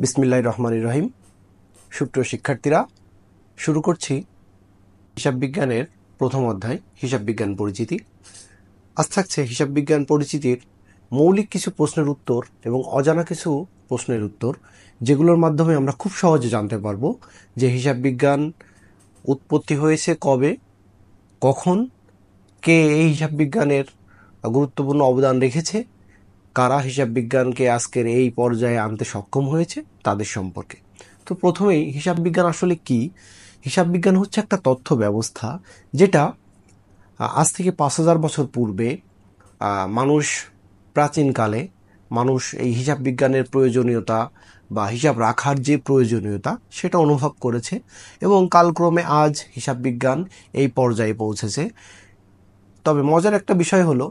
বিসমিল্লাহির রহমানির রহিম। সুপ্রিয় শিক্ষার্থীরা, শুরু করছি হিসাব বিজ্ঞানের প্রথম অধ্যায়, হিসাব বিজ্ঞান পরিচিতি। আজ থাকছে হিসাব বিজ্ঞান পরিচিতির মৌলিক কিছু প্রশ্নের উত্তর এবং অজানা কিছু প্রশ্নের উত্তর, যেগুলোর মাধ্যমে আমরা খুব সহজে জানতে পারবো যে হিসাব বিজ্ঞান উৎপত্তি হয়েছে কবে, কখন, কে এই হিসাব বিজ্ঞানের গুরুত্বপূর্ণ অবদান রেখেছে, কারা হিসাব বিজ্ঞানকে আজকের এই পর্যায়ে আনতে সক্ষম হয়েছে তাদের সম্পর্কে। তো প্রথমেই হিসাব বিজ্ঞান আসলে কি? হিসাব বিজ্ঞান হচ্ছে একটা তথ্য ব্যবস্থা যেটা আজ থেকে ৫,০০০ বছর পূর্বে মানুষ, প্রাচীনকালে মানুষ এই হিসাব বিজ্ঞানের প্রয়োজনীয়তা বা হিসাব রাখার যে প্রয়োজনীয়তা সেটা অনুভব করেছে এবং কালক্রমে আজ হিসাব বিজ্ঞান এই পর্যায়ে পৌঁছেছে। তবে মজার একটা বিষয় হলো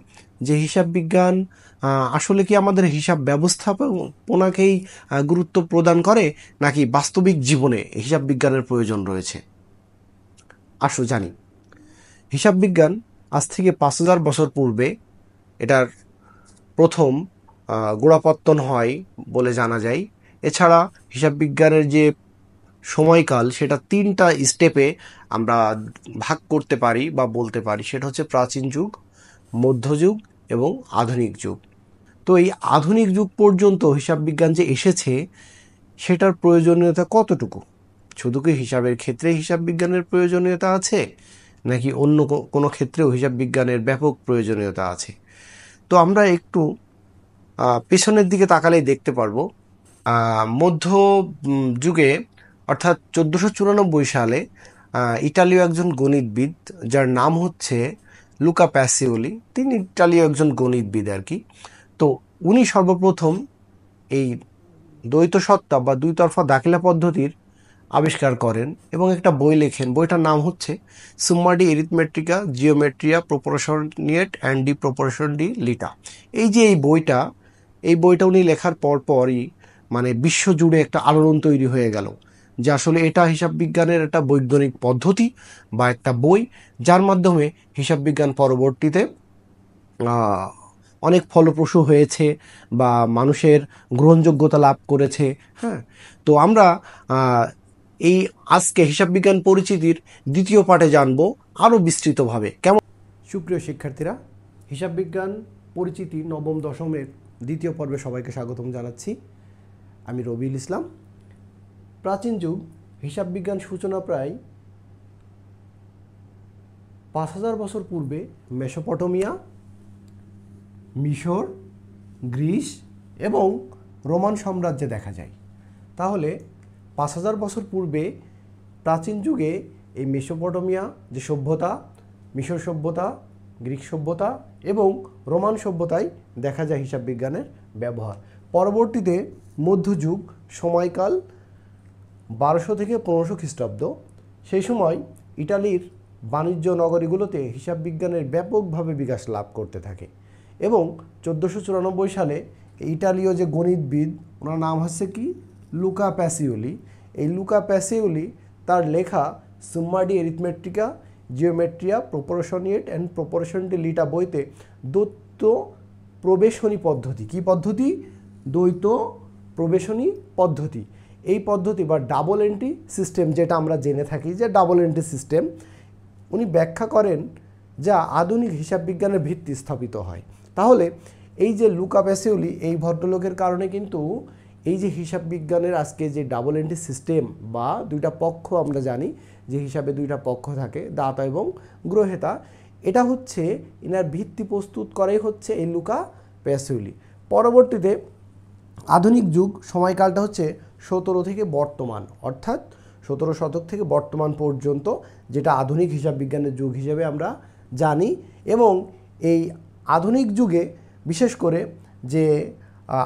যে হিসাব বিজ্ঞান আসলে কি আমাদের হিসাব ব্যবস্থাপনাকেই গুরুত্ব প্রদান করে, নাকি বাস্তবিক জীবনে হিসাব বিজ্ঞানের প্রয়োজন রয়েছে? আসো জানি। হিসাব বিজ্ঞান আজ থেকে ৫,০০০ বছর পূর্বে এটার প্রথম গোড়াপত্তন হয় বলে জানা যায়। এছাড়া হিসাব বিজ্ঞানের যে সময়কাল সেটা ৩টা স্টেপে আমরা ভাগ করতে পারি বা বলতে পারি। সেটা হচ্ছে প্রাচীন যুগ, মধ্যযুগ এবং আধুনিক যুগ। তো এই আধুনিক যুগ পর্যন্ত হিসাব বিজ্ঞান যে এসেছে সেটার প্রয়োজনীয়তা কতটুকু? শুধু কি হিসাবের ক্ষেত্রে হিসাব বিজ্ঞানের প্রয়োজনীয়তা আছে, নাকি অন্য কোনো ক্ষেত্রেও হিসাব বিজ্ঞানের ব্যাপক প্রয়োজনীয়তা আছে? তো আমরা একটু পেছনের দিকে তাকালেই দেখতে পারবো মধ্য যুগে, অর্থাৎ ১৪৯৪ সালে ইটালীয় একজন গণিতবিদ, যার নাম হচ্ছে লুকা প্যাসিওলি, তিনি ইটালীয় একজন গণিতবিদ আর কি। তো উনি সর্বপ্রথম এই দ্বৈত সত্তা বা দুই তরফা দাখিলা পদ্ধতির আবিষ্কার করেন এবং একটা বই লেখেন। বইটার নাম হচ্ছে Summa de Arithmetica Geometria Proportioni et and de Proportionalita. এই বইটা উনি লেখার পরই মানে বিশ্বজুড়ে একটা আলোড়ন তৈরি হয়ে গেল যে আসলে এটা হিসাব বিজ্ঞানের একটা বৈজ্ঞানিক পদ্ধতি বা একটা বই, যার মাধ্যমে হিসাব বিজ্ঞান পরবর্তীতে অনেক ফলপ্রসূ হয়েছে বা মানুষের গ্রহণযোগ্যতা লাভ করেছে। হ্যাঁ, তো আমরা এই আজকে হিসাব বিজ্ঞান পরিচিতির দ্বিতীয় পাঠে জানবো আরও বিস্তৃতভাবে। কেমন? সুপ্রিয় শিক্ষার্থীরা, হিসাব বিজ্ঞান পরিচিতি নবম দশমের দ্বিতীয় পর্বে সবাইকে স্বাগতম জানাচ্ছি। আমি রবিউল ইসলাম। প্রাচীন যুগ, হিসাব বিজ্ঞান সূচনা প্রায় ৫,০০০ বছর পূর্বে মেসোপটেমিয়া, মিশর, গ্রিস এবং রোমান সাম্রাজ্যে দেখা যায়। তাহলে ৫,০০০ বছর পূর্বে প্রাচীন যুগে এই মেসোপটেমিয়া যে সভ্যতা, মিশর সভ্যতা, গ্রিক সভ্যতা এবং রোমান সভ্যতায় দেখা যায় হিসাব বিজ্ঞানের ব্যবহার। পরবর্তীতে মধ্যযুগ সময়কাল ১২০০ থেকে ১৫০০ খ্রিস্টাব্দ। সেই সময় ইটালির বাণিজ্য নগরীগুলোতে হিসাব বিজ্ঞানের ব্যাপকভাবে বিকাশ লাভ করতে থাকে এবং ১৪৯৪ সালে ইটালীয় যে গণিতবিদ, ওনার নাম হচ্ছে কি লুকা প্যাসিওলি। এই লুকা প্যাসিওলি তার লেখা সুম্মা de Arithmetica Geometria Proportioni et and proportion D লিটা বইতে দ্বৈত প্রবেশনী পদ্ধতি, কি পদ্ধতি? দ্বৈত প্রবেশনী পদ্ধতি, এই পদ্ধতি বা ডাবল এন্ট্রি সিস্টেম, যেটা আমরা জেনে থাকি যে ডাবল এন্ট্রি সিস্টেম, উনি ব্যাখ্যা করেন, যা আধুনিক হিসাব বিজ্ঞানের ভিত্তি স্থাপিত হয়। তাহলে এই যে লুকা প্যাসিওলি, এই ভদ্রলোকের কারণে কিন্তু এই যে হিসাব বিজ্ঞানের আজকে যে ডাবল এন্ট্রি সিস্টেম বা দুইটা পক্ষ, আমরা জানি যে হিসাবে দুইটা পক্ষ থাকে, দাতা এবং গ্রহেতা, এটা হচ্ছে এনার ভিত্তি প্রস্তুত করাই হচ্ছে এই লুকা প্যাসিওলি। পরবর্তীতে আধুনিক যুগ সময়কালটা হচ্ছে ১৭ থেকে বর্তমান, অর্থাৎ ১৭ শতক থেকে বর্তমান পর্যন্ত, যেটা আধুনিক হিসাব বিজ্ঞানের যুগ হিসেবে আমরা জানি। এবং এই আধুনিক যুগে বিশেষ করে যে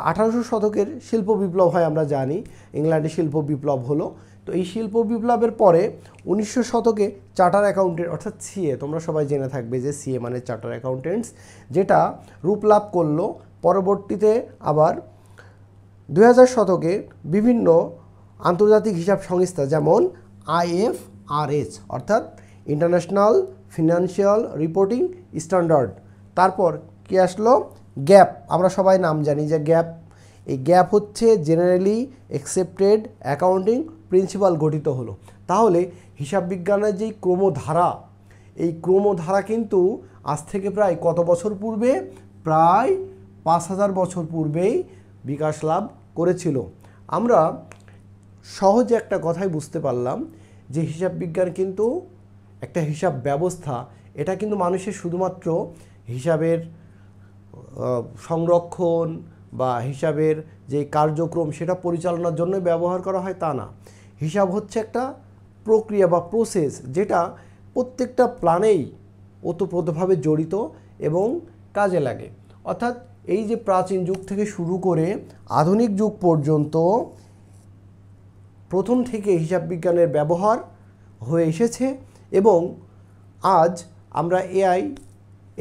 ১৮০০ শতকের শিল্প বিপ্লব হয়, আমরা জানি ইংল্যান্ডে শিল্প বিপ্লব হলো। তো এই শিল্প বিপ্লবের পরে ১৯০০ শতকে চার্টার অ্যাকাউন্টেন্ট, অর্থাৎ সিএ, তোমরা সবাই জেনে থাকবে যে সিএ মানে চার্টার অ্যাকাউন্টেন্টস, যেটা রূপ লাভ করলো। পরবর্তীতে আবার ২০০০ শতকে বিভিন্ন আন্তর্জাতিক হিসাব সংস্থা, যেমন IFRS অর্থাৎ ইন্টারন্যাশনাল ফিনান্সিয়াল রিপোর্টিং স্ট্যান্ডার্ড, তারপর কি আসলো গ্যাপ, আমরা সবাই নাম জানি যে গ্যাপ, এই গ্যাপ হচ্ছে জেনারেলি অ্যাকসেপ্টেড অ্যাকাউন্টিং প্রিন্সিপাল গঠিত হলো। তাহলে হিসাব বিজ্ঞানের যেই ক্রমধারা, এই ক্রমধারা কিন্তু আজ থেকে প্রায় কত বছর পূর্বে, প্রায় 5000 বছর পূর্বেই বিকাশ লাভ করেছিল। আমরা সহজে একটা কথাই বুঝতে পারলাম যে হিসাব বিজ্ঞান কিন্তু একটা হিসাব ব্যবস্থা, এটা কিন্তু মানুষের শুধুমাত্র হিসাবের সংরক্ষণ বা হিসাবের যে কার্যক্রম সেটা পরিচালনার জন্য ব্যবহার করা হয় তা না। হিসাব হচ্ছে একটা প্রক্রিয়া বা প্রসেস, যেটা প্রত্যেকটা প্ল্যানেই ওতপ্রোতভাবে জড়িত এবং কাজে লাগে। অর্থাৎ এই যে প্রাচীন যুগ থেকে শুরু করে আধুনিক যুগ পর্যন্ত প্রথম থেকে হিসাব বিজ্ঞানের ব্যবহার হয়ে এসেছে এবং আজ আমরা এআই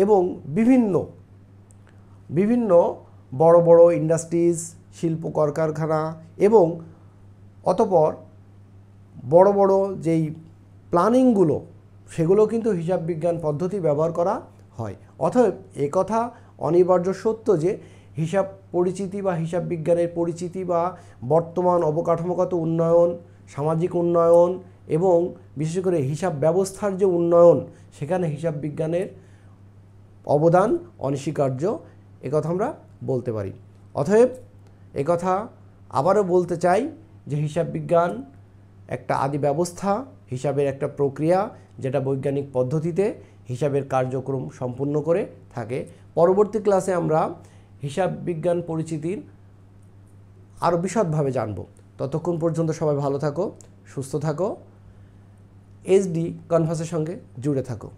এবং বিভিন্ন বড় বড় ইন্ডাস্ট্রিজ, শিল্প কলকারখানা এবং অতঃপর বড় বড় যেই প্ল্যানিংগুলো সেগুলো কিন্তু হিসাব বিজ্ঞান পদ্ধতি ব্যবহার করা হয়। অতএব একথা অনিবার্য সত্য যে হিসাব পরিচিতি বা হিসাব বিজ্ঞানের পরিচিতি বা বর্তমান অবকাঠামোগত উন্নয়ন, সামাজিক উন্নয়ন এবং বিশেষ করে হিসাব ব্যবস্থার যে উন্নয়ন, সেখানে হিসাব বিজ্ঞানের অবদান অনস্বীকার্য, একথা আমরা বলতে পারি। অতএব একথা আবারও বলতে চাই যে হিসাব বিজ্ঞান একটা আদি ব্যবস্থা, হিসাবের একটা প্রক্রিয়া, যেটা বৈজ্ঞানিক পদ্ধতিতে হিসাবের কার্যক্রম সম্পূর্ণ করে থাকে। পরবর্তী ক্লাসে আমরা হিসাব বিজ্ঞান পরিচিতির আরও বিশদভাবে জানব। ততক্ষণ পর্যন্ত সবাই ভালো থাকো, সুস্থ থাকো, এইচডি কনভার্সের সঙ্গে জুড়ে থাকো।